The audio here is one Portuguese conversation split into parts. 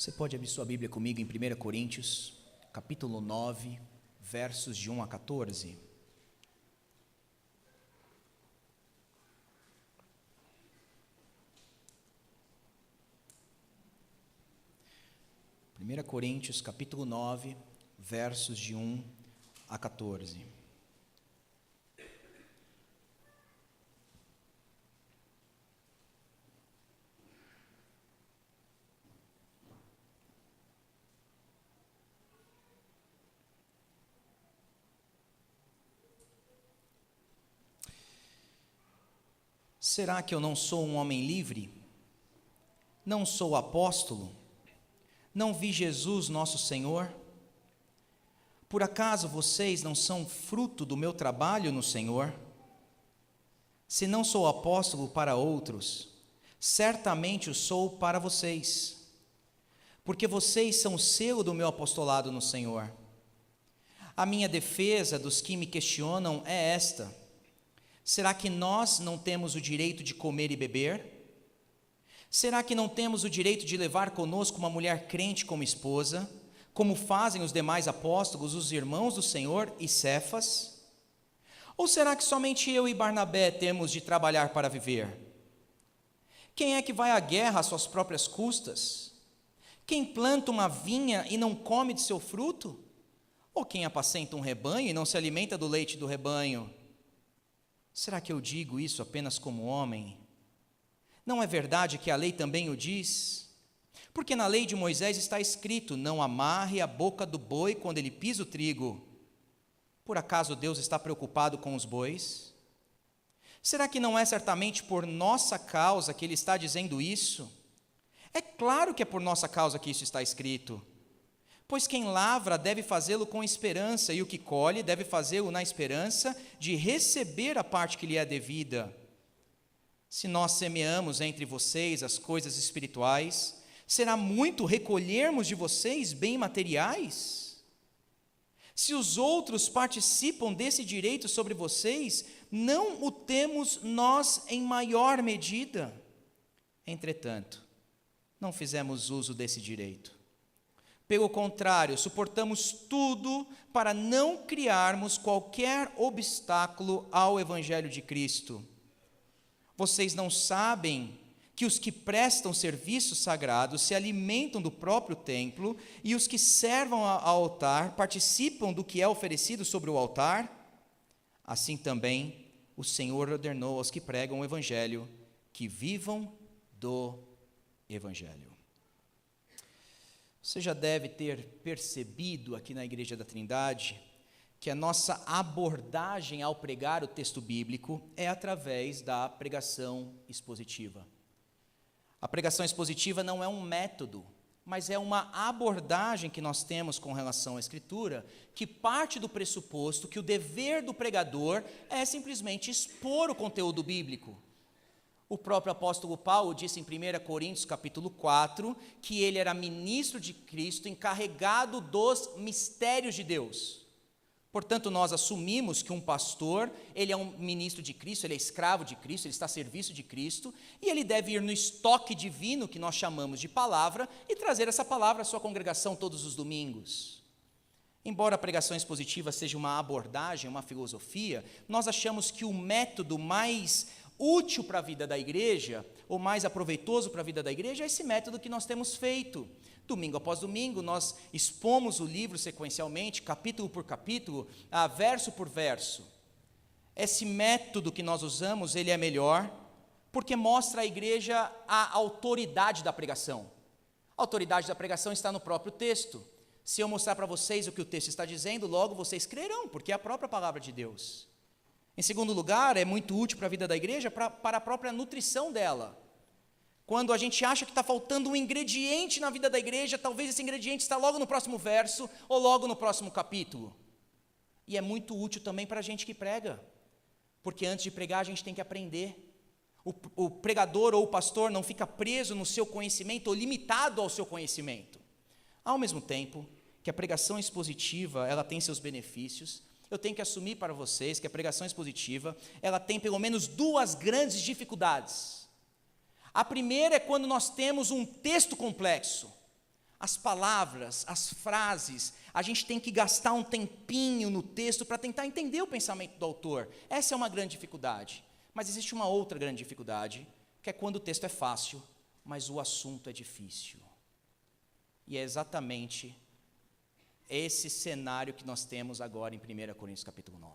Você pode abrir sua Bíblia comigo em 1 Coríntios, capítulo 9, versos de 1 a 14. Primeira Coríntios, capítulo 9, versos de 1 a 14. Será que eu não sou um homem livre? Não sou apóstolo? Não vi Jesus, nosso Senhor? Por acaso vocês não são fruto do meu trabalho no Senhor? Se não sou apóstolo para outros, certamente o sou para vocês, porque vocês são o selo do meu apostolado no Senhor. A minha defesa dos que me questionam é esta: será que nós não temos o direito de comer e beber? Será que não temos o direito de levar conosco uma mulher crente como esposa, como fazem os demais apóstolos, os irmãos do Senhor e Cefas? Ou será que somente eu e Barnabé temos de trabalhar para viver? Quem é que vai à guerra às suas próprias custas? Quem planta uma vinha e não come de seu fruto? Ou quem apacenta um rebanho e não se alimenta do leite do rebanho? Será que eu digo isso apenas como homem? Não é verdade que a lei também o diz? Porque na lei de Moisés está escrito: não amarre a boca do boi quando ele pisa o trigo. Por acaso Deus está preocupado com os bois? Será que não é certamente por nossa causa que ele está dizendo isso? É claro que é por nossa causa que isso está escrito. Pois quem lavra deve fazê-lo com esperança, e o que colhe deve fazê-lo na esperança de receber a parte que lhe é devida. Se nós semeamos entre vocês as coisas espirituais, será muito recolhermos de vocês bem materiais? Se os outros participam desse direito sobre vocês, não o temos nós em maior medida? Entretanto, não fizemos uso desse direito. Pelo contrário, suportamos tudo para não criarmos qualquer obstáculo ao Evangelho de Cristo. Vocês não sabem que os que prestam serviços sagrados se alimentam do próprio templo e os que servam ao altar participam do que é oferecido sobre o altar? Assim também o Senhor ordenou aos que pregam o Evangelho que vivam do Evangelho. Você já deve ter percebido aqui na Igreja da Trindade que a nossa abordagem ao pregar o texto bíblico é através da pregação expositiva. A pregação expositiva não é um método, mas é uma abordagem que nós temos com relação à Escritura, que parte do pressuposto que o dever do pregador é simplesmente expor o conteúdo bíblico. O próprio apóstolo Paulo disse em 1 Coríntios capítulo 4, que ele era ministro de Cristo, encarregado dos mistérios de Deus. Portanto, nós assumimos que um pastor, ele é um ministro de Cristo, ele é escravo de Cristo, ele está a serviço de Cristo, e ele deve ir no estoque divino, que nós chamamos de palavra, e trazer essa palavra à sua congregação todos os domingos. Embora a pregação expositiva seja uma abordagem, uma filosofia, nós achamos que o método mais útil para a vida da igreja, ou mais aproveitoso para a vida da igreja, é esse método que nós temos feito. Domingo após domingo, nós expomos o livro sequencialmente, capítulo por capítulo, verso por verso. Esse método que nós usamos, ele é melhor, porque mostra à igreja a autoridade da pregação. A autoridade da pregação está no próprio texto. Se eu mostrar para vocês o que o texto está dizendo, logo vocês crerão, porque é a própria palavra de Deus. Em segundo lugar, é muito útil para a vida da igreja, para a própria nutrição dela. Quando a gente acha que está faltando um ingrediente na vida da igreja, talvez esse ingrediente está logo no próximo verso, ou logo no próximo capítulo. E é muito útil também para a gente que prega, porque antes de pregar a gente tem que aprender. O pregador ou o pastor não fica preso no seu conhecimento, ou limitado ao seu conhecimento. Ao mesmo tempo que a pregação expositiva, ela tem seus benefícios, eu tenho que assumir para vocês que a pregação expositiva, ela tem pelo menos duas grandes dificuldades. A primeira é quando nós temos um texto complexo. as palavras, as frases, a gente tem que gastar um tempinho no texto para tentar entender o pensamento do autor. Essa é uma grande dificuldade. Mas existe uma outra grande dificuldade, que é quando o texto é fácil, mas o assunto é difícil. E é exatamente esse cenário que nós temos agora em 1 Coríntios capítulo 9.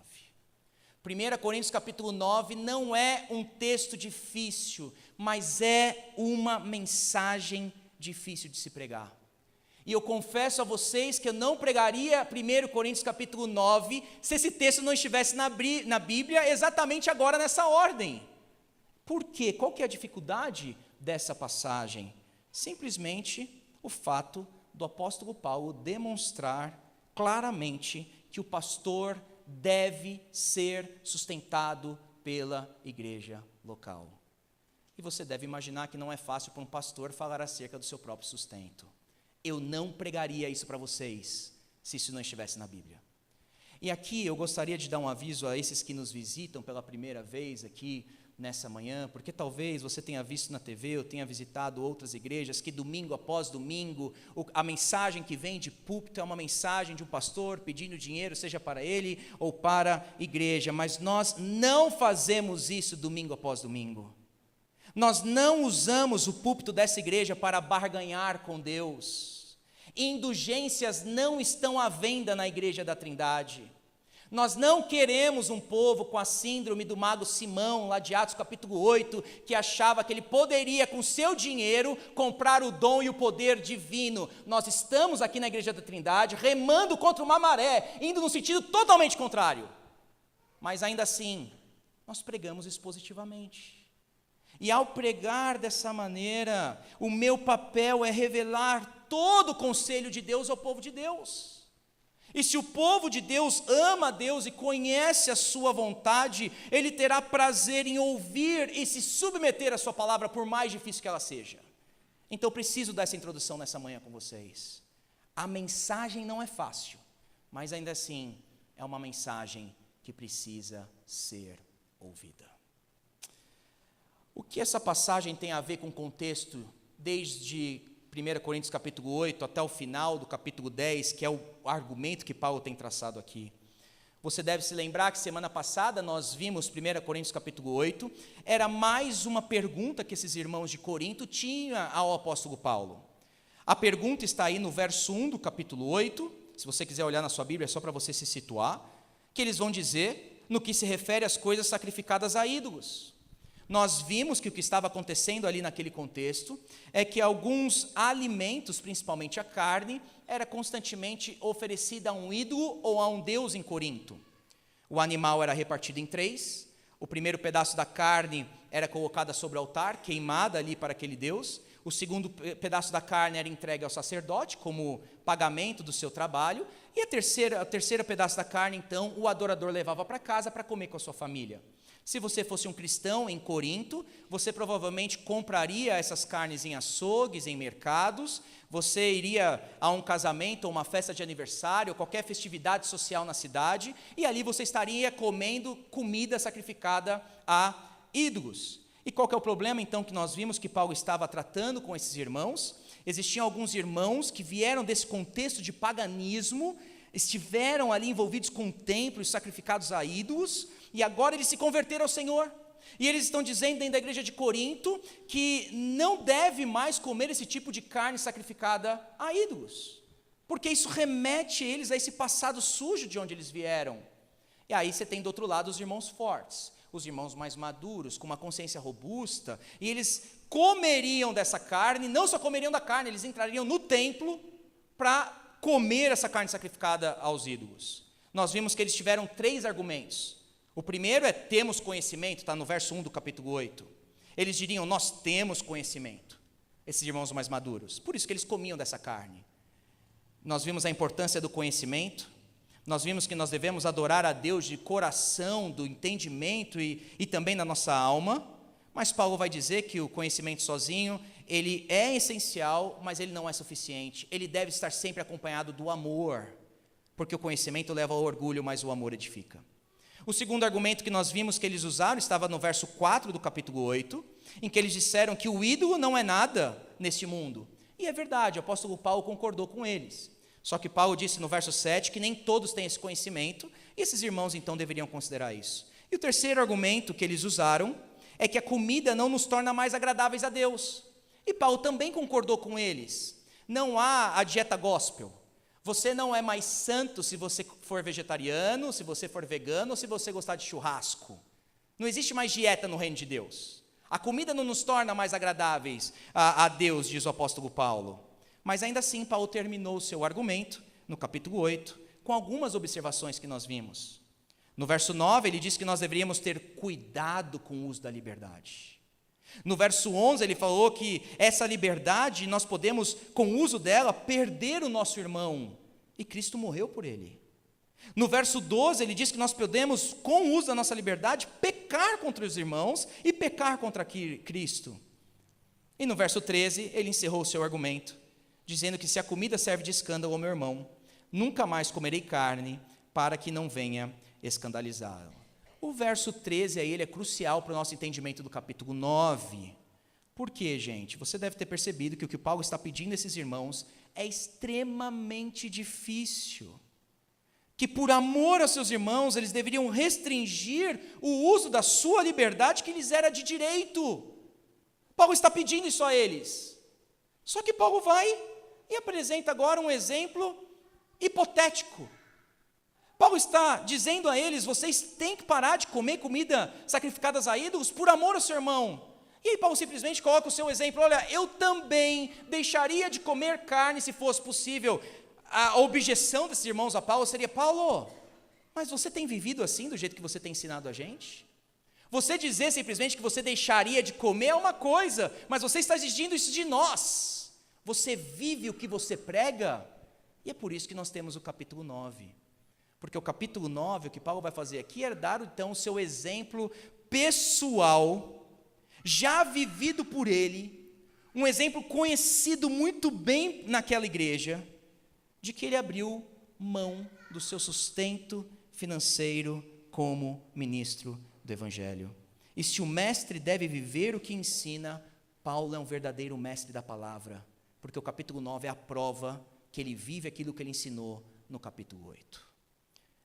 1 Coríntios capítulo 9 não é um texto difícil, mas é uma mensagem difícil de se pregar. E eu confesso a vocês que eu não pregaria 1 Coríntios capítulo 9 se esse texto não estivesse na Bíblia exatamente agora nessa ordem. Por quê? Qual que é a dificuldade dessa passagem? Simplesmente o fato do apóstolo Paulo demonstrar claramente que o pastor deve ser sustentado pela igreja local. E você deve imaginar que não é fácil para um pastor falar acerca do seu próprio sustento. Eu não pregaria isso para vocês, se isso não estivesse na Bíblia. E aqui eu gostaria de dar um aviso a esses que nos visitam pela primeira vez aqui nessa manhã, porque talvez você tenha visto na TV ou tenha visitado outras igrejas que domingo após domingo, a mensagem que vem de púlpito é uma mensagem de um pastor pedindo dinheiro, seja para ele ou para a igreja, mas nós não fazemos isso domingo após domingo. Nós não usamos o púlpito dessa igreja para barganhar com Deus. Indulgências não estão à venda na igreja da Trindade. Nós não queremos um povo com a síndrome do mago Simão, lá de Atos capítulo 8, que achava que ele poderia com seu dinheiro comprar o dom e o poder divino. Nós estamos aqui na igreja da Trindade remando contra uma maré, indo no sentido totalmente contrário. Mas ainda assim, nós pregamos expositivamente. E ao pregar dessa maneira, o meu papel é revelar todo o conselho de Deus ao povo de Deus. E se o povo de Deus ama a Deus e conhece a sua vontade, ele terá prazer em ouvir e se submeter à sua palavra, por mais difícil que ela seja. Então eu preciso dessa introdução nessa manhã com vocês. A mensagem não é fácil, mas ainda assim é uma mensagem que precisa ser ouvida. O que essa passagem tem a ver com o contexto, desde 1 Coríntios capítulo 8 até o final do capítulo 10, que é o argumento que Paulo tem traçado aqui? Você deve se lembrar que semana passada nós vimos 1 Coríntios capítulo 8, era mais uma pergunta que esses irmãos de Corinto tinham ao apóstolo Paulo. A pergunta está aí no verso 1 do capítulo 8, se você quiser olhar na sua Bíblia, é só para você se situar, que eles vão dizer no que se refere às coisas sacrificadas a ídolos. Nós vimos que o que estava acontecendo ali naquele contexto é que alguns alimentos, principalmente a carne, era constantemente oferecida a um ídolo ou a um deus em Corinto. O animal era repartido em 3, o primeiro pedaço da carne era colocada sobre o altar, queimada ali para aquele deus, o segundo pedaço da carne era entregue ao sacerdote como pagamento do seu trabalho, e a terceira pedaço da carne, então, o adorador levava para casa para comer com a sua família. Se você fosse um cristão em Corinto, você provavelmente compraria essas carnes em açougues, em mercados, você iria a um casamento, ou uma festa de aniversário, ou qualquer festividade social na cidade, e ali você estaria comendo comida sacrificada a ídolos. E qual que é o problema, então, que nós vimos que Paulo estava tratando com esses irmãos? Existiam alguns irmãos que vieram desse contexto de paganismo, estiveram ali envolvidos com templos sacrificados a ídolos, e agora eles se converteram ao Senhor, e eles estão dizendo dentro da igreja de Corinto, que não deve mais comer esse tipo de carne sacrificada a ídolos, porque isso remete eles a esse passado sujo de onde eles vieram. E aí você tem do outro lado os irmãos fortes, os irmãos mais maduros, com uma consciência robusta, e eles comeriam dessa carne, não só comeriam da carne, eles entrariam no templo para comer essa carne sacrificada aos ídolos. Nós vimos que eles tiveram 3 argumentos. O primeiro é temos conhecimento, está no verso 1 do capítulo 8. Eles diriam, nós temos conhecimento, esses irmãos mais maduros, por isso que eles comiam dessa carne. Nós vimos a importância do conhecimento, nós vimos que nós devemos adorar a Deus de coração, do entendimento e também na nossa alma, mas Paulo vai dizer que o conhecimento sozinho, ele é essencial, mas ele não é suficiente, ele deve estar sempre acompanhado do amor, porque o conhecimento leva ao orgulho, mas o amor edifica. O segundo argumento que nós vimos que eles usaram estava no verso 4 do capítulo 8, em que eles disseram que o ídolo não é nada neste mundo, E é verdade, o apóstolo Paulo concordou com eles. Só que Paulo disse no verso 7 que nem todos têm esse conhecimento, e esses irmãos então deveriam considerar isso. E o terceiro argumento que eles usaram é que a comida não nos torna mais agradáveis a Deus. E Paulo também concordou com eles. Não há a dieta gospel. Você não é mais santo se você for vegetariano, se você for vegano, ou se você gostar de churrasco. Não existe mais dieta no reino de Deus. A comida não nos torna mais agradáveis a Deus, diz o apóstolo Paulo. Mas ainda assim, Paulo terminou o seu argumento, no capítulo 8, com algumas observações que nós vimos. No verso 9, ele diz que nós deveríamos ter cuidado com o uso da liberdade. No verso 11, ele falou que essa liberdade, nós podemos, com o uso dela, perder o nosso irmão. E Cristo morreu por ele. No verso 12, ele diz que nós podemos, com o uso da nossa liberdade, pecar contra os irmãos e pecar contra Cristo. E no verso 13, ele encerrou o seu argumento, dizendo que se a comida serve de escândalo ao meu irmão, nunca mais comerei carne, para que não venha escandalizá-lo. O verso 13 aí, ele é crucial para o nosso entendimento do capítulo 9. Por quê, gente? Você deve ter percebido que o que Paulo está pedindo a esses irmãos é extremamente difícil. Que por amor aos seus irmãos, eles deveriam restringir o uso da sua liberdade que lhes era de direito. Paulo está pedindo isso a eles. Só que Paulo vai e apresenta agora um exemplo hipotético. Paulo está dizendo a eles, vocês têm que parar de comer comida sacrificadas a ídolos por amor ao seu irmão. E aí Paulo simplesmente coloca o seu exemplo, olha, eu também deixaria de comer carne se fosse possível. A objeção desses irmãos a Paulo seria, Paulo, mas você tem vivido assim, do jeito que você tem ensinado a gente? Você dizer simplesmente que você deixaria de comer é uma coisa, mas você está exigindo isso de nós. Você vive o que você prega? E é por isso que nós temos o capítulo 9. Porque o capítulo 9, o que Paulo vai fazer aqui é dar então o seu exemplo pessoal, já vivido por ele, um exemplo conhecido muito bem naquela igreja, de que ele abriu mão do seu sustento financeiro como ministro do Evangelho. E se o mestre deve viver o que ensina, Paulo é um verdadeiro mestre da palavra, porque o capítulo 9 é a prova que ele vive aquilo que ele ensinou no capítulo 8.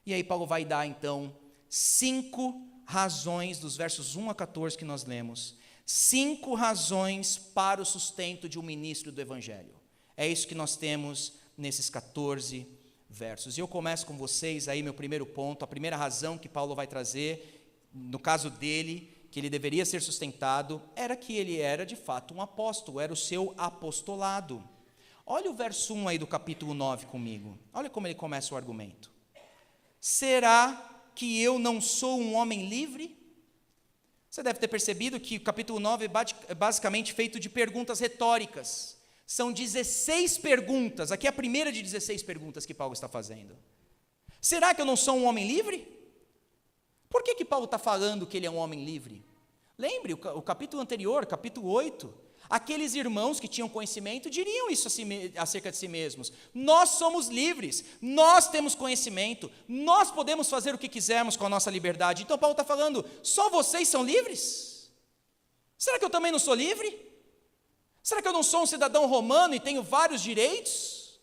E aí Paulo vai dar então 5 razões, dos versos 1 a 14 que nós lemos, 5 razões para o sustento de um ministro do Evangelho. É isso que nós temos nesses 14 versos. E eu começo com vocês aí meu primeiro ponto, a primeira razão que Paulo vai trazer, no caso dele, que ele deveria ser sustentado, era que ele era de fato um apóstolo, era o seu apostolado. Olha o verso 1 aí do capítulo 9 comigo, olha como ele começa o argumento. Será que eu não sou um homem livre? Você deve ter percebido que o capítulo 9 é basicamente feito de perguntas retóricas. São 16 perguntas, aqui é a primeira de 16 perguntas que Paulo está fazendo. Será que eu não sou um homem livre? Por que Paulo está falando que ele é um homem livre? Lembre, o capítulo anterior, capítulo 8, aqueles irmãos que tinham conhecimento diriam isso acerca de si mesmos. Nós somos livres, nós temos conhecimento, nós podemos fazer o que quisermos com a nossa liberdade. Então Paulo está falando, só vocês são livres? Será que eu também não sou livre? Será que eu não sou um cidadão romano e tenho vários direitos?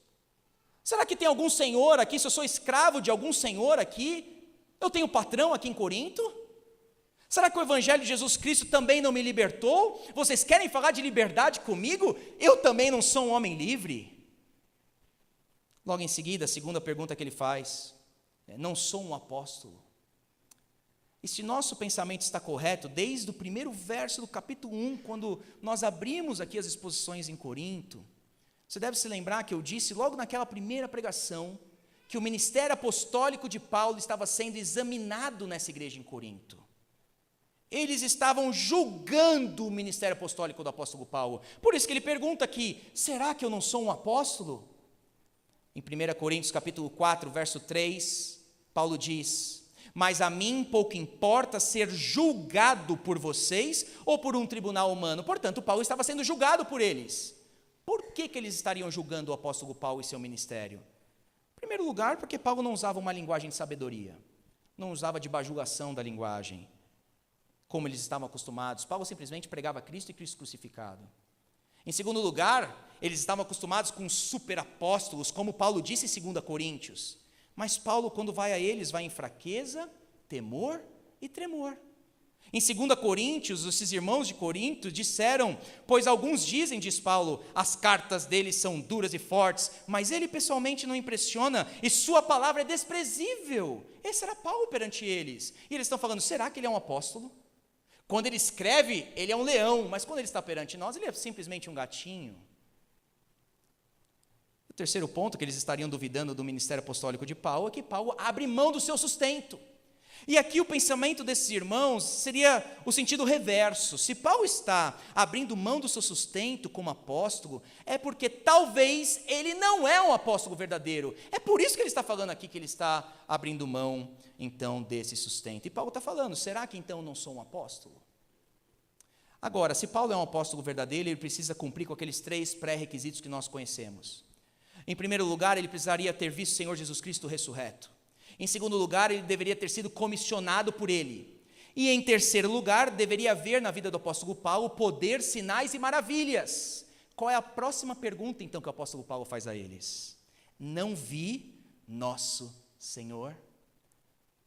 Será que tem algum senhor aqui, se eu sou escravo de algum senhor aqui, eu tenho patrão aqui em Corinto? Será que o Evangelho de Jesus Cristo também não me libertou? Vocês querem falar de liberdade comigo? Eu também não sou um homem livre? Logo em seguida, a segunda pergunta que ele faz, não sou um apóstolo. E se nosso pensamento está correto, desde o primeiro verso do capítulo 1, quando nós abrimos aqui as exposições em Corinto, você deve se lembrar que eu disse logo naquela primeira pregação, que o ministério apostólico de Paulo estava sendo examinado nessa igreja em Corinto. Eles estavam julgando o ministério apostólico do apóstolo Paulo. Por isso que ele pergunta aqui, será que eu não sou um apóstolo? Em 1 Coríntios capítulo 4, verso 3, Paulo diz, mas a mim pouco importa ser julgado por vocês ou por um tribunal humano. Portanto, Paulo estava sendo julgado por eles. Por que eles estariam julgando o apóstolo Paulo e seu ministério? Em primeiro lugar, porque Paulo não usava uma linguagem de sabedoria, não usava de bajulação da linguagem, como eles estavam acostumados. Paulo simplesmente pregava Cristo e Cristo crucificado. Em segundo lugar, eles estavam acostumados com super apóstolos, como Paulo disse em 2 Coríntios. Mas Paulo, quando vai a eles, vai em fraqueza, temor e tremor. Em 2 Coríntios, esses irmãos de Corinto disseram, pois alguns dizem, diz Paulo, as cartas dele são duras e fortes, mas ele pessoalmente não impressiona e sua palavra é desprezível. Esse era Paulo perante eles. E eles estão falando, será que ele é um apóstolo? Quando ele escreve, ele é um leão, mas quando ele está perante nós, ele é simplesmente um gatinho. O terceiro ponto que eles estariam duvidando do ministério apostólico de Paulo é que Paulo abre mão do seu sustento. E aqui o pensamento desses irmãos seria o sentido reverso. Se Paulo está abrindo mão do seu sustento como apóstolo, é porque talvez ele não é um apóstolo verdadeiro. É por isso que ele está falando aqui que ele está abrindo mão, então, desse sustento. E Paulo está falando, será que então eu não sou um apóstolo? Agora, se Paulo é um apóstolo verdadeiro, ele precisa cumprir com aqueles 3 pré-requisitos que nós conhecemos. Em primeiro lugar, ele precisaria ter visto o Senhor Jesus Cristo ressurreto. Em segundo lugar, ele deveria ter sido comissionado por ele. E em terceiro lugar, deveria haver na vida do apóstolo Paulo poder, sinais e maravilhas. Qual é a próxima pergunta, então, que o apóstolo Paulo faz a eles? Não vi nosso Senhor?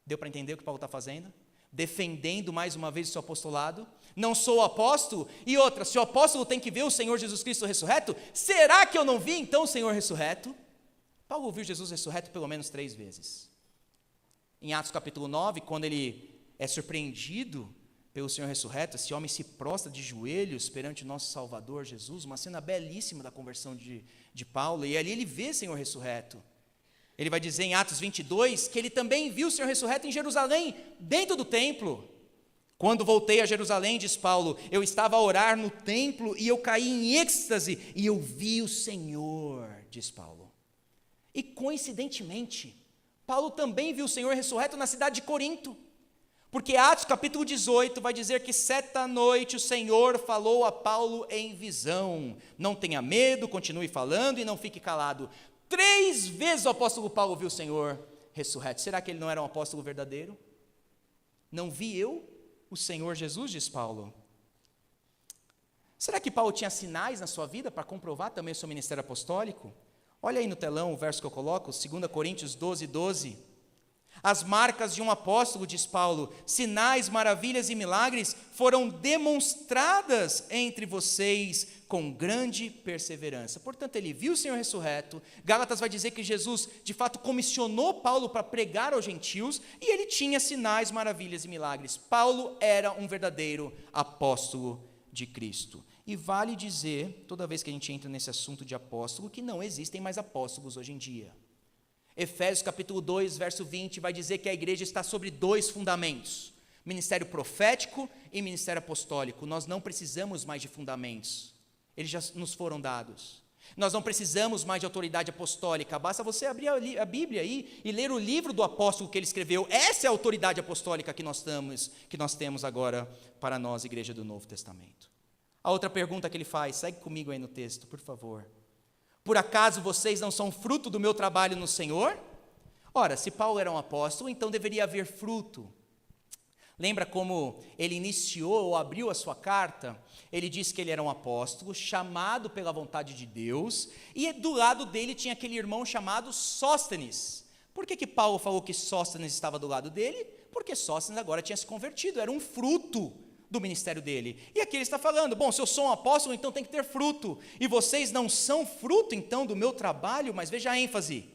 Deu para entender o que Paulo está fazendo? Defendendo mais uma vez o seu apostolado? Não sou apóstolo? E outra, se o apóstolo tem que ver o Senhor Jesus Cristo ressurreto, será que eu não vi então o Senhor ressurreto? Paulo viu Jesus ressurreto pelo menos 3 vezes. Em Atos capítulo 9, quando ele é surpreendido pelo Senhor ressurreto, esse homem se prostra de joelhos perante o nosso Salvador Jesus, uma cena belíssima da conversão de Paulo, e ali ele vê o Senhor ressurreto. Ele vai dizer em Atos 22 que ele também viu o Senhor ressurreto em Jerusalém, dentro do templo. Quando voltei a Jerusalém, diz Paulo, eu estava a orar no templo e eu caí em êxtase e eu vi o Senhor, diz Paulo. E coincidentemente, Paulo também viu o Senhor ressurreto na cidade de Corinto, porque Atos capítulo 18 vai dizer que certa noite o Senhor falou a Paulo em visão, não tenha medo, continue falando e não fique calado. 3 vezes o apóstolo Paulo viu o Senhor ressurreto. Será que ele não era um apóstolo verdadeiro? Não vi eu o Senhor Jesus, diz Paulo. Será que Paulo tinha sinais na sua vida para comprovar também o seu ministério apostólico? Olha aí no telão o verso que eu coloco, 2 Coríntios 12, 12. As marcas de um apóstolo, diz Paulo, sinais, maravilhas e milagres foram demonstradas entre vocês com grande perseverança. Portanto, ele viu o Senhor ressurreto. Gálatas vai dizer que Jesus, de fato, comissionou Paulo para pregar aos gentios e ele tinha sinais, maravilhas e milagres. Paulo era um verdadeiro apóstolo de Cristo. E vale dizer, toda vez que a gente entra nesse assunto de apóstolo, que não existem mais apóstolos hoje em dia. Efésios capítulo 2, verso 20, vai dizer que a igreja está sobre 2 fundamentos, ministério profético e ministério apostólico. Nós não precisamos mais de fundamentos, eles já nos foram dados. Nós não precisamos mais de autoridade apostólica, basta você abrir a Bíblia aí e ler o livro do apóstolo que ele escreveu. Essa é a autoridade apostólica que nós temos agora para nós, igreja do Novo Testamento. A outra pergunta que ele faz, segue comigo aí no texto, por favor. Por acaso vocês não são fruto do meu trabalho no Senhor? Ora, se Paulo era um apóstolo, então deveria haver fruto. Lembra como ele iniciou ou abriu a sua carta? Ele disse que ele era um apóstolo, chamado pela vontade de Deus, e do lado dele tinha aquele irmão chamado Sóstenes. Por que Paulo falou que Sóstenes estava do lado dele? Porque Sóstenes agora tinha se convertido, era um fruto do ministério dele. E aqui ele está falando, bom, se eu sou um apóstolo, então tem que ter fruto. E vocês não são fruto, então, do meu trabalho, mas veja a ênfase,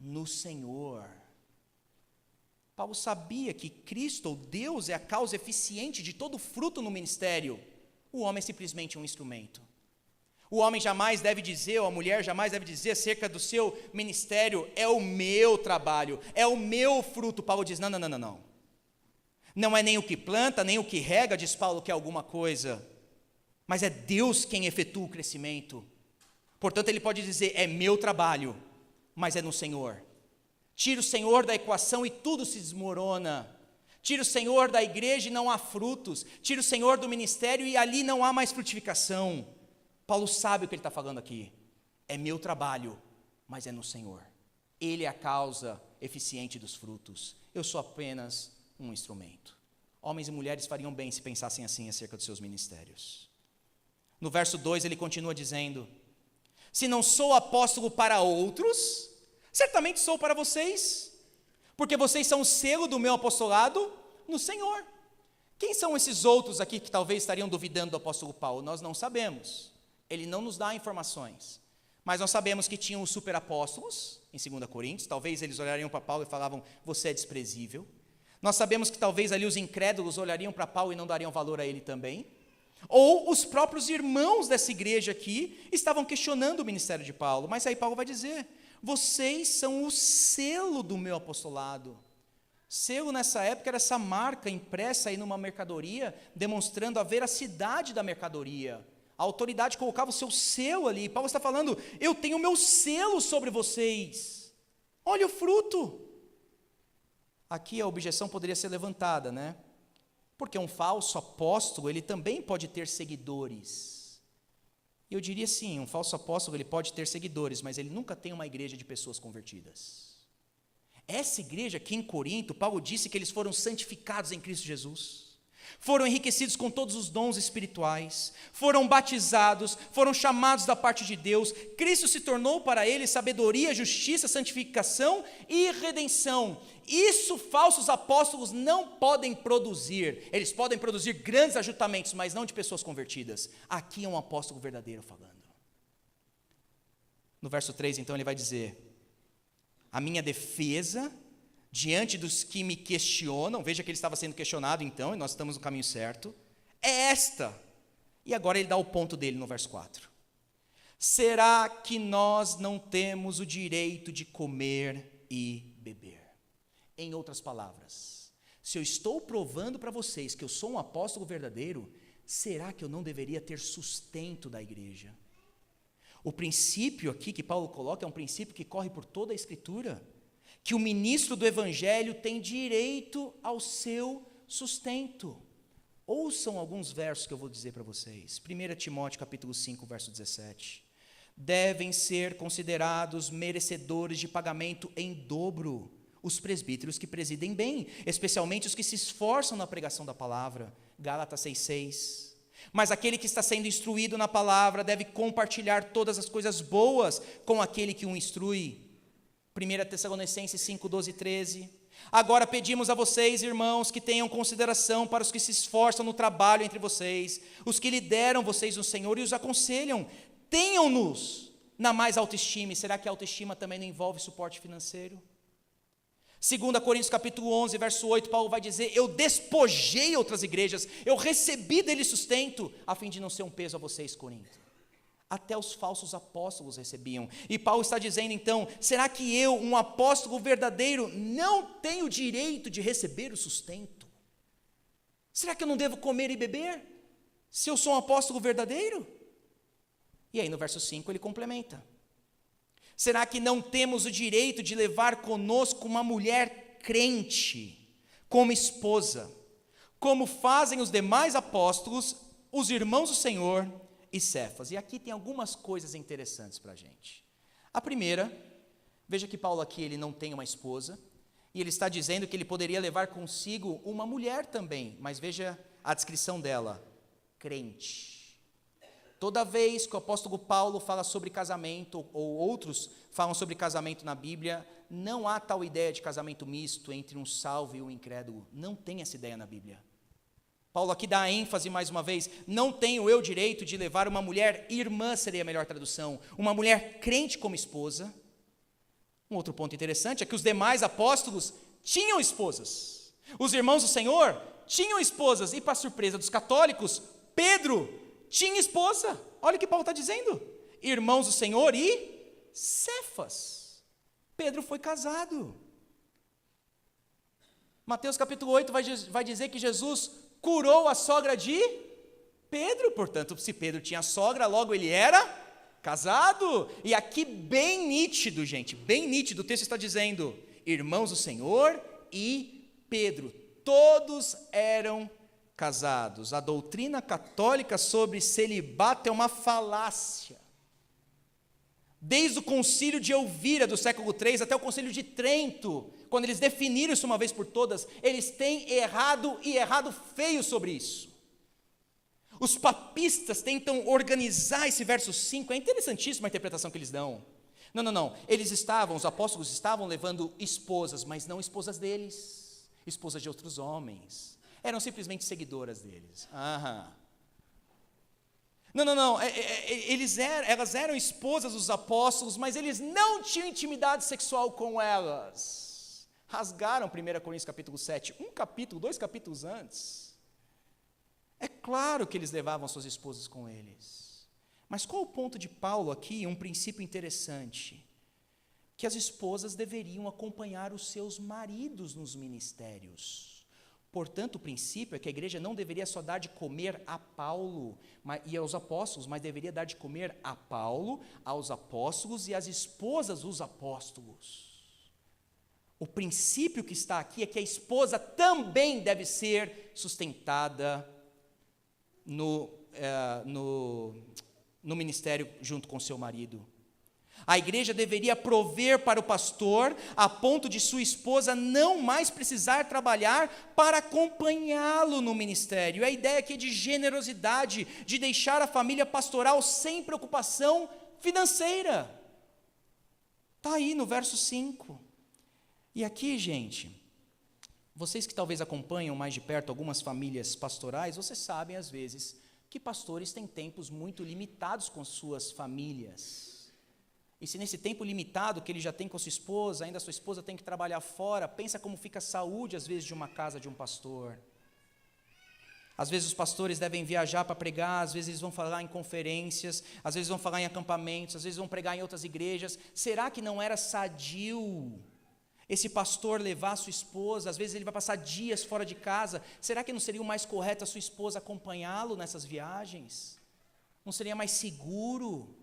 no Senhor. Paulo sabia que Cristo, ou Deus, é a causa eficiente de todo fruto no ministério. O homem é simplesmente um instrumento. O homem jamais deve dizer, ou a mulher jamais deve dizer acerca do seu ministério, é o meu trabalho, é o meu fruto. Paulo diz, não. Não é nem o que planta, nem o que rega, diz Paulo, que é alguma coisa, mas é Deus quem efetua o crescimento. Portanto, ele pode dizer, é meu trabalho, mas é no Senhor. Tira o Senhor da equação e tudo se desmorona. Tira o Senhor da igreja e não há frutos. Tira o Senhor do ministério e ali não há mais frutificação. Paulo sabe o que ele está falando aqui. É meu trabalho, mas é no Senhor. Ele é a causa eficiente dos frutos. Eu sou apenas um instrumento. Homens e mulheres fariam bem se pensassem assim acerca dos seus ministérios. No verso 2 ele continua dizendo: se não sou apóstolo para outros, certamente sou para vocês, porque vocês são o selo do meu apostolado no Senhor. Quem são esses outros aqui que talvez estariam duvidando do apóstolo Paulo? Nós não sabemos, ele não nos dá informações, mas nós sabemos que tinham os superapóstolos, em 2 Coríntios, talvez eles olhariam para Paulo e falavam: você é desprezível. Nós sabemos que talvez ali os incrédulos olhariam para Paulo e não dariam valor a ele também. Ou os próprios irmãos dessa igreja aqui estavam questionando o ministério de Paulo, mas aí Paulo vai dizer: vocês são o selo do meu apostolado. Selo nessa época era essa marca impressa aí numa mercadoria, demonstrando a veracidade da mercadoria. A autoridade colocava o seu selo ali. Paulo está falando: eu tenho o meu selo sobre vocês. Olha o fruto. Aqui a objeção poderia ser levantada, né? Porque um falso apóstolo, ele também pode ter seguidores. Eu diria sim, um falso apóstolo, ele pode ter seguidores, mas ele nunca tem uma igreja de pessoas convertidas. Essa igreja aqui em Corinto, Paulo disse que eles foram santificados em Cristo Jesus, foram enriquecidos com todos os dons espirituais, foram batizados, foram chamados da parte de Deus. Cristo se tornou para eles sabedoria, justiça, santificação e redenção. Isso falsos apóstolos não podem produzir. Eles podem produzir grandes ajuntamentos, mas não de pessoas convertidas. Aqui é um apóstolo verdadeiro falando. No verso 3, então, ele vai dizer: a minha defesa diante dos que me questionam, veja que ele estava sendo questionado então, e nós estamos no caminho certo, é esta. E agora ele dá o ponto dele no verso 4. Será que nós não temos o direito de comer e beber? Em outras palavras, se eu estou provando para vocês que eu sou um apóstolo verdadeiro, será que eu não deveria ter sustento da igreja? O princípio aqui que Paulo coloca é um princípio que corre por toda a Escritura, que o ministro do Evangelho tem direito ao seu sustento. Ouçam alguns versos que eu vou dizer para vocês. 1 Timóteo capítulo 5, verso 17. Devem ser considerados merecedores de pagamento em dobro os presbíteros que presidem bem, especialmente os que se esforçam na pregação da palavra. Gálatas 6:6. Mas aquele que está sendo instruído na palavra deve compartilhar todas as coisas boas com aquele que o instrui. 1 Tessalonicenses 5, 12 e 13. Agora pedimos a vocês, irmãos, que tenham consideração para os que se esforçam no trabalho entre vocês, os que lideram vocês no Senhor e os aconselham. Tenham-nos na mais alta estima. E será que a autoestima também não envolve suporte financeiro? 2 Coríntios capítulo 11, verso 8, Paulo vai dizer: eu despojei outras igrejas, eu recebi deles sustento, a fim de não ser um peso a vocês, Corinto. Até os falsos apóstolos recebiam. E Paulo está dizendo então: será que eu, um apóstolo verdadeiro, não tenho direito de receber o sustento? Será que eu não devo comer e beber, se eu sou um apóstolo verdadeiro? E aí no verso 5 ele complementa: será que não temos o direito de levar conosco uma mulher crente como esposa, como fazem os demais apóstolos, os irmãos do Senhor e Cefas? E aqui tem algumas coisas interessantes para a gente. A primeira, veja que Paulo aqui ele não tem uma esposa, e ele está dizendo que ele poderia levar consigo uma mulher também, mas veja a descrição dela: crente. Toda vez que o apóstolo Paulo fala sobre casamento, ou outros falam sobre casamento na Bíblia, não há tal ideia de casamento misto entre um salvo e um incrédulo. Não tem essa ideia na Bíblia. Paulo aqui dá ênfase mais uma vez: não tenho eu direito de levar uma mulher irmã, seria a melhor tradução, uma mulher crente como esposa. Um outro ponto interessante é que os demais apóstolos tinham esposas. Os irmãos do Senhor tinham esposas, e para surpresa dos católicos, Pedro tinha esposa. Olha o que Paulo está dizendo: irmãos do Senhor e Cefas. Pedro foi casado. Mateus capítulo 8 vai dizer que Jesus curou a sogra de Pedro. Portanto, se Pedro tinha sogra, logo ele era casado. E aqui bem nítido, gente, bem nítido, o texto está dizendo: irmãos do Senhor e Pedro, todos eram casados. A doutrina católica sobre celibato é uma falácia. Desde o concílio de Elvira do século III até o concílio de Trento, quando eles definiram isso uma vez por todas, eles têm errado, e errado feio sobre isso. Os papistas tentam organizar esse verso 5, é interessantíssima a interpretação que eles dão. Não, os apóstolos estavam levando esposas, mas não esposas deles, esposas de outros homens, eram simplesmente seguidoras deles. Elas eram esposas dos apóstolos, mas eles não tinham intimidade sexual com elas. Rasgaram 1 Coríntios capítulo 7, dois capítulos antes. É claro que eles levavam suas esposas com eles. Mas qual o ponto de Paulo aqui? Um princípio interessante, que as esposas deveriam acompanhar os seus maridos nos ministérios. Portanto, o princípio é que a igreja não deveria só dar de comer a Paulo e aos apóstolos, mas deveria dar de comer a Paulo, aos apóstolos e às esposas dos apóstolos. O princípio que está aqui é que a esposa também deve ser sustentada no ministério junto com seu marido. A igreja deveria prover para o pastor a ponto de sua esposa não mais precisar trabalhar para acompanhá-lo no ministério. A ideia aqui é de generosidade, de deixar a família pastoral sem preocupação financeira. Está aí no verso 5. E aqui, gente, vocês que talvez acompanham mais de perto algumas famílias pastorais, vocês sabem às vezes que pastores têm tempos muito limitados com suas famílias. E se nesse tempo limitado que ele já tem com sua esposa, ainda a sua esposa tem que trabalhar fora, pensa como fica a saúde às vezes de uma casa de um pastor. Às vezes os pastores devem viajar para pregar, às vezes eles vão falar em conferências, às vezes vão falar em acampamentos, às vezes vão pregar em outras igrejas. Será que não era sadio esse pastor levar a sua esposa? Às vezes ele vai passar dias fora de casa. Será que não seria o mais correto a sua esposa acompanhá-lo nessas viagens? Não seria mais seguro?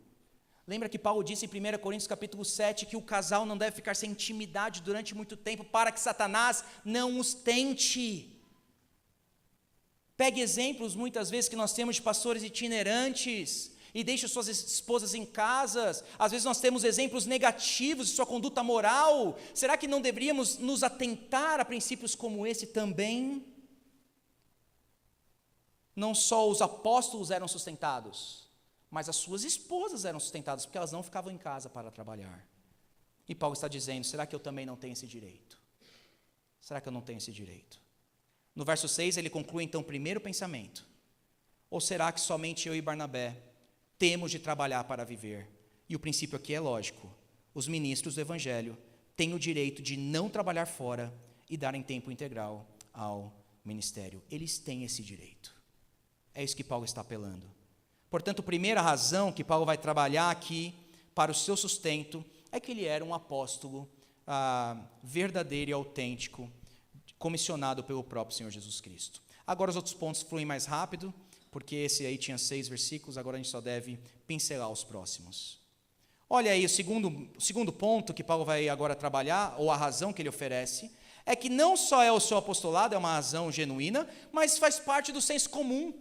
Lembra que Paulo disse em 1 Coríntios capítulo 7 que o casal não deve ficar sem intimidade durante muito tempo para que Satanás não os tente. Pegue exemplos muitas vezes que nós temos de pastores itinerantes e deixe suas esposas em casas. Às vezes nós temos exemplos negativos de sua conduta moral. Será que não deveríamos nos atentar a princípios como esse também? Não só os apóstolos eram sustentados, mas as suas esposas eram sustentadas, porque elas não ficavam em casa para trabalhar. E Paulo está dizendo, será que eu também não tenho esse direito? Será que eu não tenho esse direito? No verso 6 ele conclui então o primeiro pensamento. Ou será que somente eu e Barnabé temos de trabalhar para viver? E o princípio aqui é lógico. Os ministros do evangelho têm o direito de não trabalhar fora e darem tempo integral ao ministério. Eles têm esse direito. É isso que Paulo está apelando. Portanto, a primeira razão que Paulo vai trabalhar aqui para o seu sustento é que ele era um apóstolo verdadeiro e autêntico, comissionado pelo próprio Senhor Jesus Cristo. Agora os outros pontos fluem mais rápido, porque esse aí tinha 6 versículos, agora a gente só deve pincelar os próximos. Olha aí, o segundo ponto que Paulo vai agora trabalhar, ou a razão que ele oferece, é que não só é o seu apostolado, é uma razão genuína, mas faz parte do senso comum.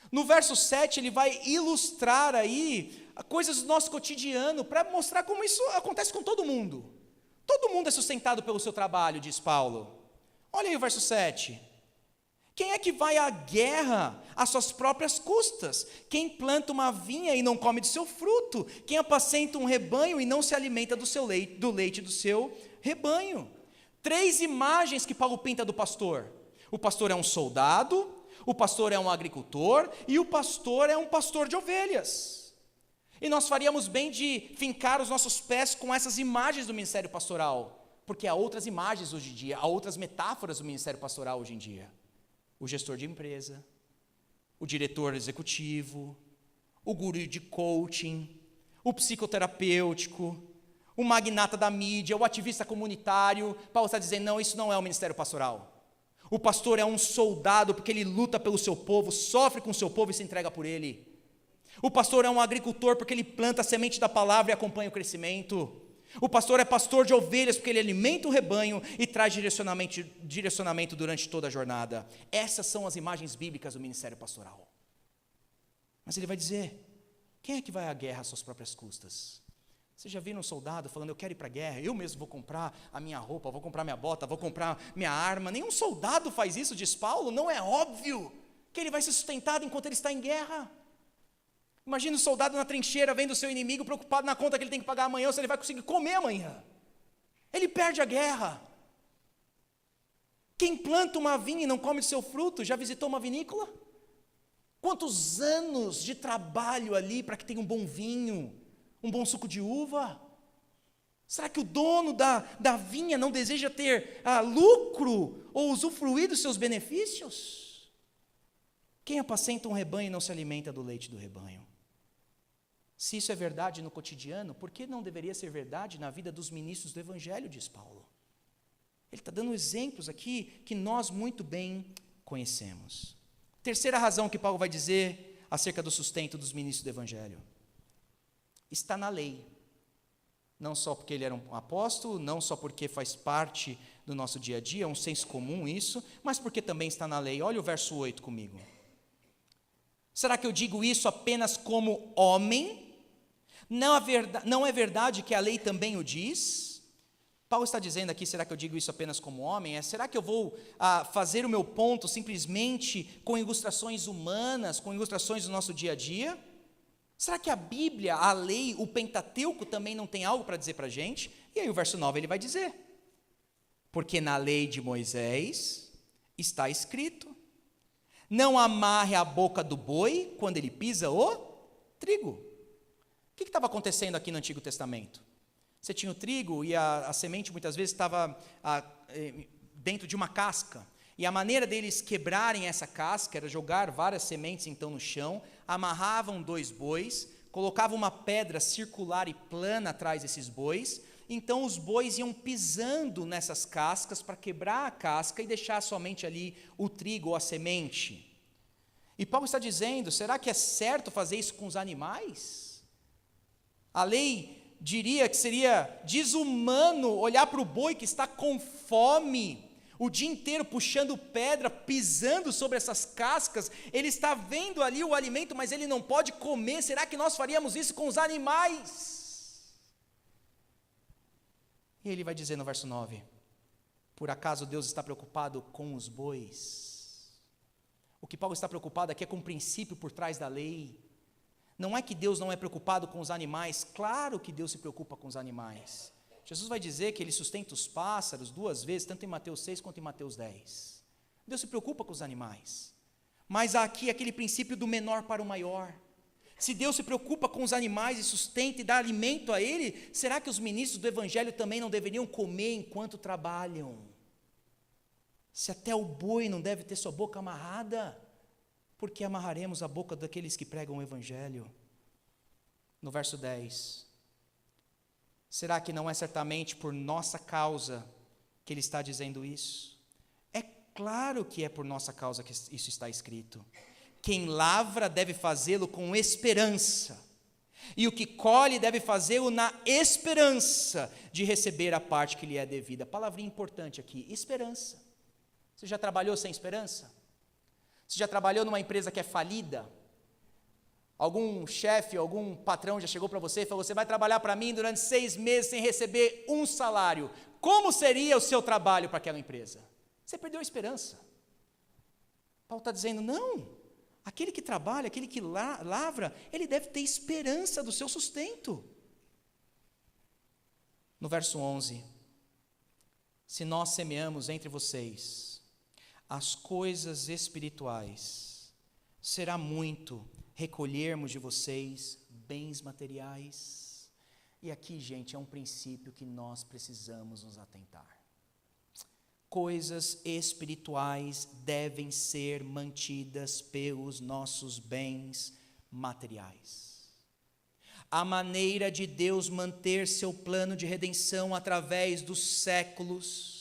No verso 7, ele vai ilustrar aí coisas do nosso cotidiano, para mostrar como isso acontece com todo mundo. Todo mundo é sustentado pelo seu trabalho, diz Paulo. Olha aí o verso 7. Quem é que vai à guerra às suas próprias custas? Quem planta uma vinha e não come do seu fruto? Quem apacenta um rebanho e não se alimenta do leite do seu rebanho? 3 imagens que Paulo pinta do pastor. O pastor é um soldado, o pastor é um agricultor e o pastor é um pastor de ovelhas. E nós faríamos bem de fincar os nossos pés com essas imagens do ministério pastoral, porque há outras imagens hoje em dia, há outras metáforas do ministério pastoral hoje em dia. O gestor de empresa, o diretor executivo, o guru de coaching, o psicoterapêutico, o magnata da mídia, o ativista comunitário. Paulo está dizendo, não, isso não é o ministério pastoral. O pastor é um soldado porque ele luta pelo seu povo, sofre com o seu povo e se entrega por ele. O pastor é um agricultor porque ele planta a semente da palavra e acompanha o crescimento. O pastor é pastor de ovelhas porque ele alimenta o rebanho e traz direcionamento durante toda a jornada. Essas são as imagens bíblicas do ministério pastoral. Mas ele vai dizer, quem é que vai à guerra às suas próprias custas? Você já viu um soldado falando, eu quero ir para a guerra, eu mesmo vou comprar a minha roupa, vou comprar minha bota, vou comprar minha arma? Nenhum soldado faz isso, diz Paulo, não é óbvio que ele vai ser sustentado enquanto ele está em guerra. Imagina o soldado na trincheira, vendo o seu inimigo, preocupado na conta que ele tem que pagar amanhã, ou se ele vai conseguir comer amanhã. Ele perde a guerra. Quem planta uma vinha e não come seu fruto, já visitou uma vinícola? Quantos anos de trabalho ali para que tenha um bom vinho, um bom suco de uva? Será que o dono da vinha não deseja ter lucro ou usufruir dos seus benefícios? Quem apacenta um rebanho e não se alimenta do leite do rebanho? Se isso é verdade no cotidiano, por que não deveria ser verdade na vida dos ministros do Evangelho, diz Paulo? Ele está dando exemplos aqui que nós muito bem conhecemos. Terceira razão que Paulo vai dizer acerca do sustento dos ministros do Evangelho. Está na lei. Não só porque ele era um apóstolo, não só porque faz parte do nosso dia a dia, é um senso comum isso, mas porque também está na lei. Olha o verso 8 comigo. Será que eu digo isso apenas como homem? Não é verdade que a lei também o diz? Paulo está dizendo aqui, será que eu digo isso apenas como homem? Será que eu vou fazer o meu ponto simplesmente com ilustrações humanas, com ilustrações do nosso dia a dia? Será que a Bíblia, a lei, o Pentateuco também não tem algo para dizer para a gente? E aí o verso 9 ele vai dizer, porque na lei de Moisés está escrito, não amarre a boca do boi quando ele pisa o trigo. O que estava acontecendo aqui no Antigo Testamento? Você tinha o trigo e a semente muitas vezes estava dentro de uma casca. E a maneira deles quebrarem essa casca era jogar várias sementes então no chão, amarravam 2 bois, colocavam uma pedra circular e plana atrás desses bois, então os bois iam pisando nessas cascas para quebrar a casca e deixar somente ali o trigo ou a semente. E Paulo está dizendo, será que é certo fazer isso com os animais? A lei diria que seria desumano olhar para o boi que está com fome, o dia inteiro puxando pedra, pisando sobre essas cascas, ele está vendo ali o alimento, mas ele não pode comer. Será que nós faríamos isso com os animais? E ele vai dizer no verso 9, por acaso Deus está preocupado com os bois? O que Paulo está preocupado aqui é com o princípio por trás da lei. Não é que Deus não é preocupado com os animais, claro que Deus se preocupa com os animais. Jesus vai dizer que ele sustenta os pássaros 2 vezes, tanto em Mateus 6 quanto em Mateus 10. Deus se preocupa com os animais. Mas há aqui aquele princípio do menor para o maior. Se Deus se preocupa com os animais e sustenta e dá alimento a ele, será que os ministros do Evangelho também não deveriam comer enquanto trabalham? Se até o boi não deve ter sua boca amarrada, por que amarraremos a boca daqueles que pregam o Evangelho? No verso 10, será que não é certamente por nossa causa que ele está dizendo isso? É claro que é por nossa causa que isso está escrito. Quem lavra deve fazê-lo com esperança, e o que colhe deve fazê-lo na esperança de receber a parte que lhe é devida. Palavrinha importante aqui, esperança. Você já trabalhou sem esperança? Você já trabalhou numa empresa que é falida? Algum chefe, algum patrão já chegou para você e falou, você vai trabalhar para mim durante 6 meses sem receber um salário. Como seria o seu trabalho para aquela empresa? Você perdeu a esperança. Paulo está dizendo, não, aquele que trabalha, aquele que lavra, ele deve ter esperança do seu sustento. No verso 11, se nós semeamos entre vocês as coisas espirituais, será muito recolhermos de vocês bens materiais. E aqui, gente, é um princípio que nós precisamos nos atentar. Coisas espirituais devem ser mantidas pelos nossos bens materiais. A maneira de Deus manter seu plano de redenção através dos séculos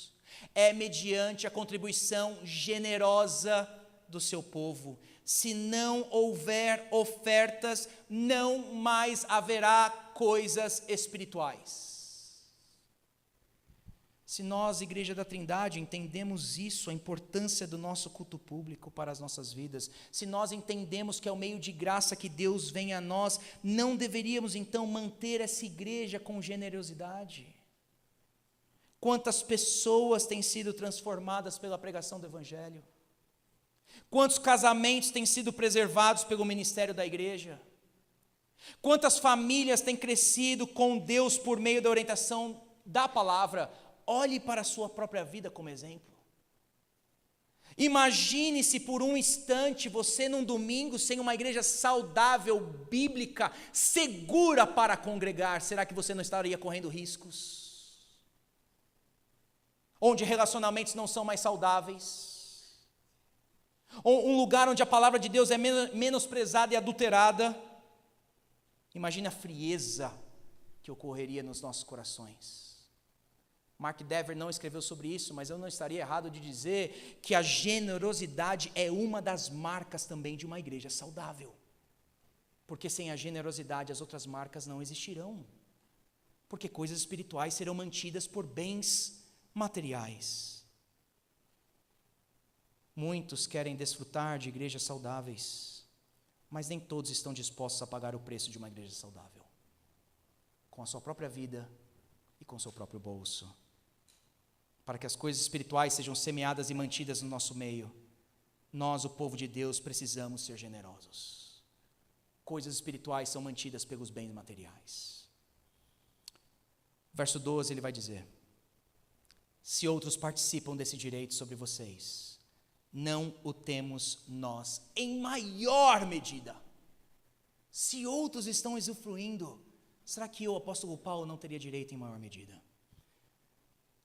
é mediante a contribuição generosa do seu povo. Se não houver ofertas, não mais haverá coisas espirituais. Se nós, Igreja da Trindade, entendemos isso, a importância do nosso culto público para as nossas vidas, se nós entendemos que é o meio de graça que Deus vem a nós, não deveríamos então manter essa igreja com generosidade? Quantas pessoas têm sido transformadas pela pregação do Evangelho? Quantos casamentos têm sido preservados pelo ministério da igreja? Quantas famílias têm crescido com Deus por meio da orientação da palavra? Olhe para a sua própria vida como exemplo. Imagine-se por um instante você num domingo sem uma igreja saudável, bíblica, segura para congregar. Será que você não estaria correndo riscos? Onde relacionamentos não são mais saudáveis? Ou um lugar onde a palavra de Deus é menosprezada e adulterada? Imagine a frieza que ocorreria nos nossos corações. Mark Dever não escreveu sobre isso, mas eu não estaria errado de dizer que a generosidade é uma das marcas também de uma igreja saudável. Porque sem a generosidade as outras marcas não existirão. Porque coisas espirituais serão mantidas por bens materiais. Muitos querem desfrutar de igrejas saudáveis, mas nem todos estão dispostos a pagar o preço de uma igreja saudável, com a sua própria vida e com o seu próprio bolso. Para que as coisas espirituais sejam semeadas e mantidas no nosso meio, nós, o povo de Deus, precisamos ser generosos. Coisas espirituais são mantidas pelos bens materiais. Verso 12, ele vai dizer: se outros participam desse direito sobre vocês, não o temos nós em maior medida. Se outros estão usufruindo, será que eu, apóstolo Paulo, não teria direito em maior medida?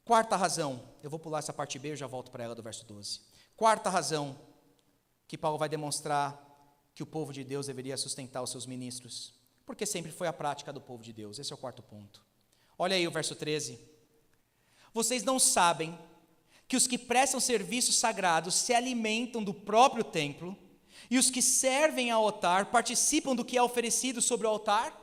Quarta razão, eu vou pular essa parte B, eu já volto para ela do verso 12. Quarta razão que Paulo vai demonstrar que o povo de Deus deveria sustentar os seus ministros, porque sempre foi a prática do povo de Deus. Esse é o quarto ponto. Olha aí o verso 13. Vocês não sabem que os que prestam serviços sagrados se alimentam do próprio templo, e os que servem ao altar participam do que é oferecido sobre o altar?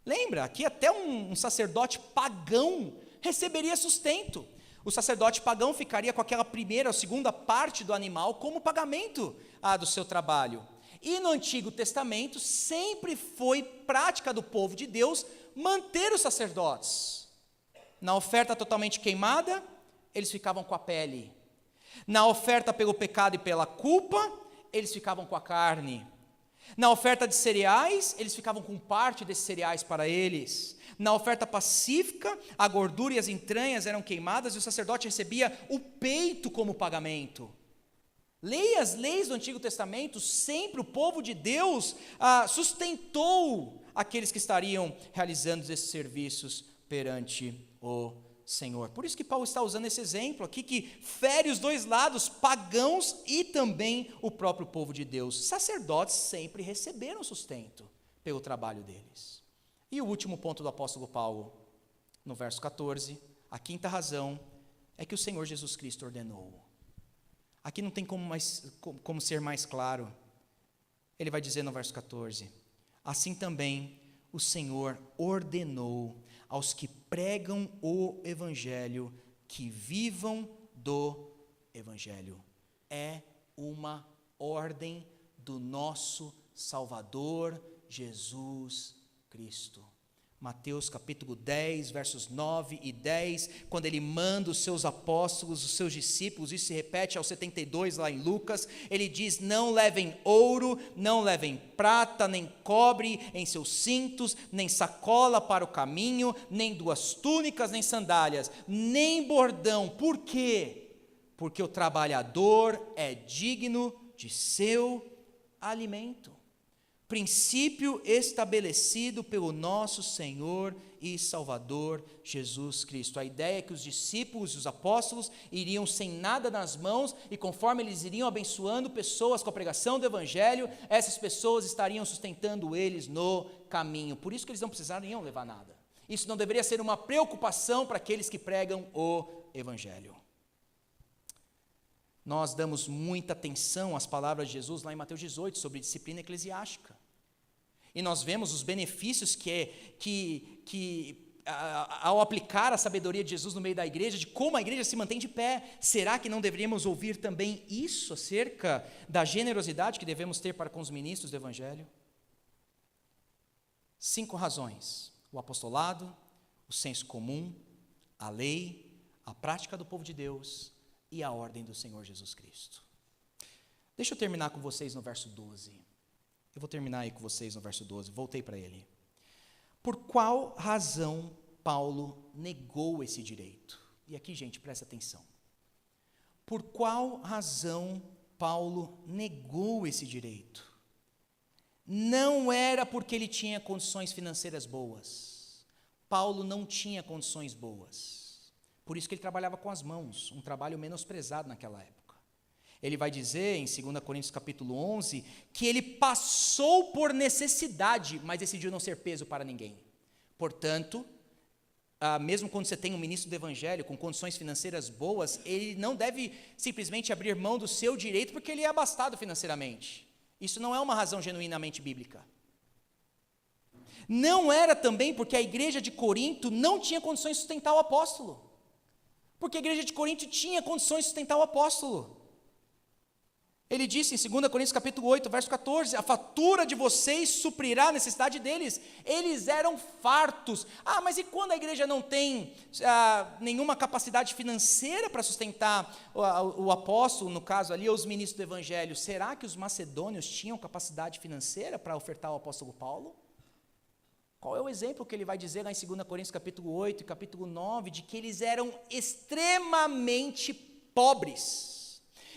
Lembra, aqui até um sacerdote pagão receberia sustento. O sacerdote pagão ficaria com aquela primeira ou segunda parte do animal como pagamento do seu trabalho. E no Antigo Testamento sempre foi prática do povo de Deus manter os sacerdotes. Na oferta totalmente queimada, eles ficavam com a pele. Na oferta pelo pecado e pela culpa, eles ficavam com a carne. Na oferta de cereais, eles ficavam com parte desses cereais para eles. Na oferta pacífica, a gordura e as entranhas eram queimadas e o sacerdote recebia o peito como pagamento. Leia as leis do Antigo Testamento, sempre o povo de Deus sustentou aqueles que estariam realizando esses serviços perante o Senhor. Por isso que Paulo está usando esse exemplo aqui, que fere os dois lados, pagãos e também o próprio povo de Deus. Sacerdotes sempre receberam sustento pelo trabalho deles. E o último ponto do apóstolo Paulo, no verso 14, a quinta razão é que o Senhor Jesus Cristo ordenou. Aqui não tem como ser mais claro. Ele vai dizer no verso 14: assim também o Senhor ordenou aos que pregam o Evangelho que vivam do Evangelho. É uma ordem do nosso Salvador Jesus Cristo. Mateus capítulo 10, versos 9 e 10, quando ele manda os seus apóstolos, os seus discípulos, isso se repete aos 72 lá em Lucas, ele diz: não levem ouro, não levem prata, nem cobre em seus cintos, nem sacola para o caminho, nem duas túnicas, nem sandálias, nem bordão. Por quê? Porque o trabalhador é digno de seu alimento. Princípio estabelecido pelo nosso Senhor e Salvador Jesus Cristo. A ideia é que os discípulos e os apóstolos iriam sem nada nas mãos, e conforme eles iriam abençoando pessoas com a pregação do Evangelho, essas pessoas estariam sustentando eles no caminho. Por isso que eles não precisariam levar nada. Isso não deveria ser uma preocupação para aqueles que pregam o Evangelho. Nós damos muita atenção às palavras de Jesus lá em Mateus 18, sobre disciplina eclesiástica. E nós vemos os benefícios ao aplicar a sabedoria de Jesus no meio da igreja, de como a igreja se mantém de pé. Será que não deveríamos ouvir também isso acerca da generosidade que devemos ter para com os ministros do Evangelho? 5 razões: o apostolado, o senso comum, a lei, a prática do povo de Deus e a ordem do Senhor Jesus Cristo. Deixa eu terminar com vocês no verso 12. Eu vou terminar aí com vocês no verso 12, voltei para ele. Por qual razão Paulo negou esse direito? E aqui, gente, presta atenção. Por qual razão Paulo negou esse direito? Não era porque ele tinha condições financeiras boas. Paulo não tinha condições boas. Por isso que ele trabalhava com as mãos, um trabalho menosprezado naquela época. Ele vai dizer em 2 Coríntios capítulo 11, que ele passou por necessidade, mas decidiu não ser peso para ninguém. Portanto, mesmo quando você tem um ministro do evangelho com condições financeiras boas, ele não deve simplesmente abrir mão do seu direito porque ele é abastado financeiramente. Isso não é uma razão genuinamente bíblica. Não era também porque a igreja de Corinto não tinha condições de sustentar o apóstolo. Porque a igreja de Corinto tinha condições de sustentar o apóstolo. Ele disse em 2 Coríntios capítulo 8, verso 14, a fatura de vocês suprirá a necessidade deles. Eles eram fartos. Mas e quando a igreja não tem nenhuma capacidade financeira para sustentar o apóstolo, no caso ali, os ministros do evangelho, será que os macedônios tinham capacidade financeira para ofertar ao apóstolo Paulo? Qual é o exemplo que ele vai dizer lá em 2 Coríntios capítulo 8 e capítulo 9, de que eles eram extremamente pobres?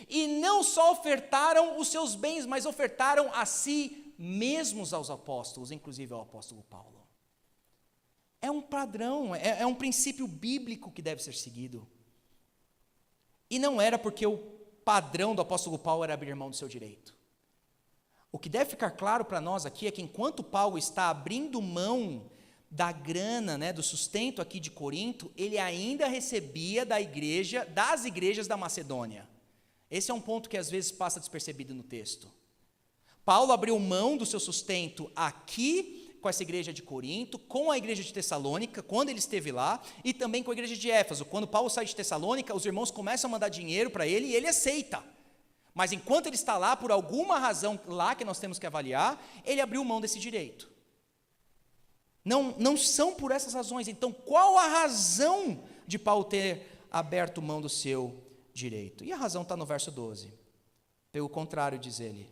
E não só ofertaram os seus bens, mas ofertaram a si mesmos aos apóstolos, inclusive ao apóstolo Paulo. É um padrão, é um princípio bíblico que deve ser seguido. E não era porque o padrão do apóstolo Paulo era abrir mão do seu direito. O que deve ficar claro para nós aqui é que enquanto Paulo está abrindo mão da grana, do sustento aqui de Corinto, ele ainda recebia das igrejas da Macedônia. Esse é um ponto que às vezes passa despercebido no texto. Paulo abriu mão do seu sustento aqui com essa igreja de Corinto, com a igreja de Tessalônica, quando ele esteve lá, e também com a igreja de Éfeso. Quando Paulo sai de Tessalônica, os irmãos começam a mandar dinheiro para ele e ele aceita. Mas enquanto ele está lá, por alguma razão lá que nós temos que avaliar, ele abriu mão desse direito. Não são por essas razões. Então, qual a razão de Paulo ter aberto mão do seu direito? E a razão está no verso 12. Pelo contrário, diz ele,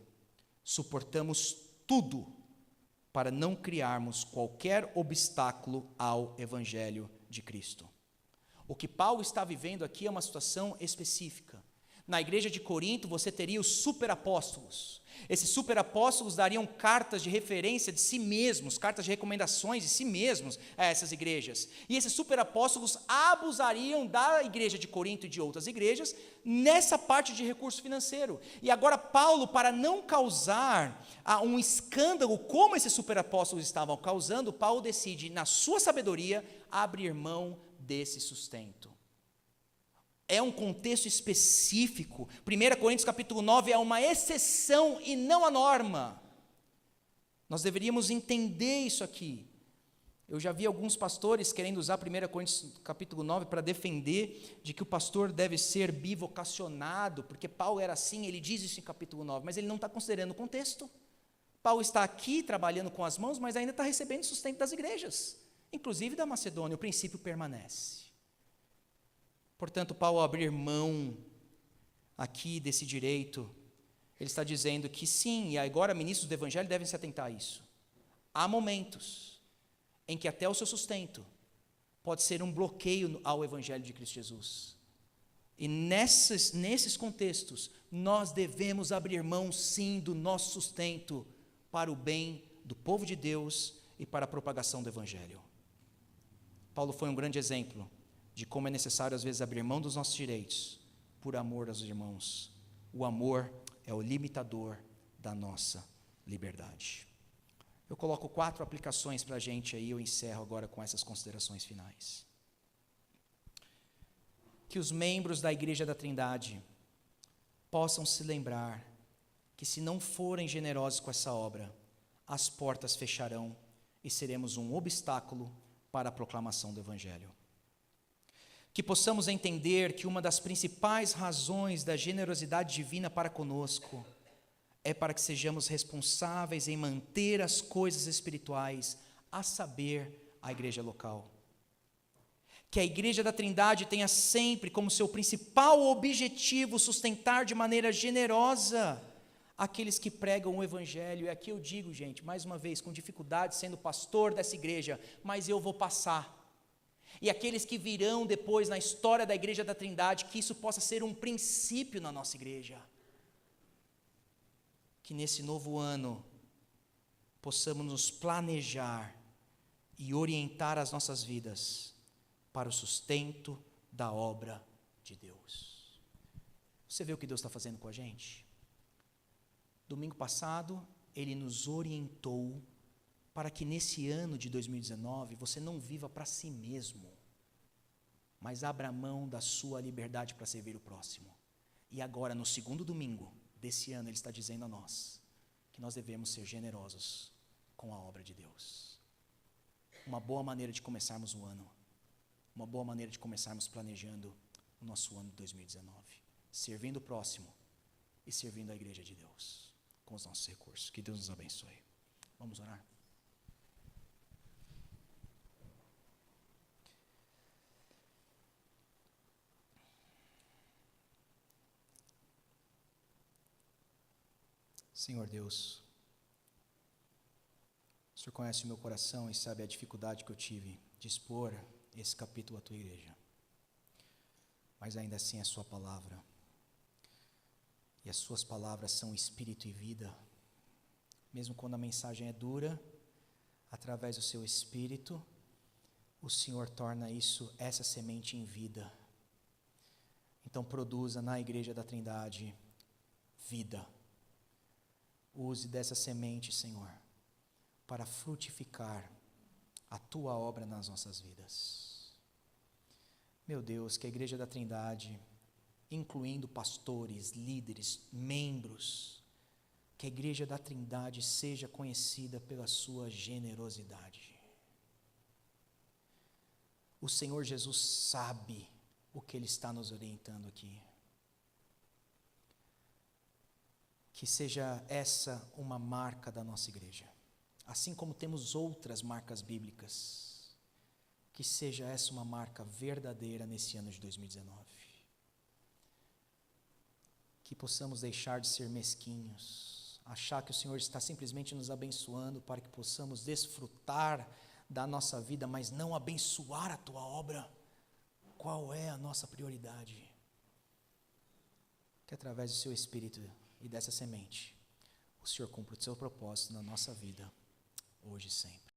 suportamos tudo para não criarmos qualquer obstáculo ao evangelho de Cristo. O que Paulo está vivendo aqui é uma situação específica. Na igreja de Corinto, você teria os superapóstolos. Esses superapóstolos dariam cartas de referência de si mesmos, cartas de recomendações de si mesmos a essas igrejas. E esses superapóstolos abusariam da igreja de Corinto e de outras igrejas nessa parte de recurso financeiro. E agora Paulo, para não causar um escândalo como esses superapóstolos estavam causando, Paulo decide, na sua sabedoria, abrir mão desse sustento. É um contexto específico. 1 Coríntios capítulo 9 é uma exceção e não a norma. Nós deveríamos entender isso aqui. Eu já vi alguns pastores querendo usar 1 Coríntios capítulo 9 para defender de que o pastor deve ser bivocacionado, porque Paulo era assim, ele diz isso em capítulo 9, mas ele não está considerando o contexto. Paulo está aqui trabalhando com as mãos, mas ainda está recebendo sustento das igrejas, inclusive da Macedônia. O princípio permanece. Portanto, Paulo, ao abrir mão aqui desse direito, ele está dizendo que sim, e agora ministros do evangelho devem se atentar a isso. Há momentos em que até o seu sustento pode ser um bloqueio ao evangelho de Cristo Jesus. E nesses contextos, nós devemos abrir mão sim do nosso sustento para o bem do povo de Deus e para a propagação do evangelho. Paulo foi um grande exemplo de como é necessário às vezes abrir mão dos nossos direitos por amor aos irmãos. O amor é o limitador da nossa liberdade. Eu coloco 4 aplicações para a gente aí, eu encerro agora com essas considerações finais. Que os membros da Igreja da Trindade possam se lembrar que se não forem generosos com essa obra, as portas fecharão e seremos um obstáculo para a proclamação do Evangelho. Que possamos entender que uma das principais razões da generosidade divina para conosco é para que sejamos responsáveis em manter as coisas espirituais, a saber, a igreja local. Que a Igreja da Trindade tenha sempre como seu principal objetivo sustentar de maneira generosa aqueles que pregam o evangelho, e aqui eu digo, gente, mais uma vez, com dificuldade sendo pastor dessa igreja, mas eu vou passar. E aqueles que virão depois na história da Igreja da Trindade, que isso possa ser um princípio na nossa igreja. Que nesse novo ano possamos nos planejar e orientar as nossas vidas para o sustento da obra de Deus. Você vê o que Deus está fazendo com a gente? Domingo passado, Ele nos orientou para que nesse ano de 2019 você não viva para si mesmo, mas abra mão da sua liberdade para servir o próximo. E agora, no segundo domingo desse ano, Ele está dizendo a nós que nós devemos ser generosos com a obra de Deus. Uma boa maneira de começarmos o ano, uma boa maneira de começarmos planejando o nosso ano de 2019, servindo o próximo e servindo a igreja de Deus, com os nossos recursos. Que Deus nos abençoe. Vamos orar? Senhor Deus, o Senhor conhece o meu coração e sabe a dificuldade que eu tive de expor esse capítulo à tua igreja, mas ainda assim é sua palavra, e as suas palavras são espírito e vida. Mesmo quando a mensagem é dura, através do seu espírito, o Senhor torna essa semente em vida. Então produza na igreja da Trindade vida. Use dessa semente, Senhor, para frutificar a tua obra nas nossas vidas. Meu Deus, que a igreja da Trindade, incluindo pastores, líderes, membros, que a igreja da Trindade seja conhecida pela sua generosidade. O Senhor Jesus sabe o que Ele está nos orientando aqui. Que seja essa uma marca da nossa igreja, assim como temos outras marcas bíblicas, que seja essa uma marca verdadeira nesse ano de 2019. Que possamos deixar de ser mesquinhos, achar que o Senhor está simplesmente nos abençoando para que possamos desfrutar da nossa vida, mas não abençoar a tua obra. Qual é a nossa prioridade? Que através do seu Espírito e dessa semente, o Senhor cumpra o seu propósito na nossa vida, hoje e sempre.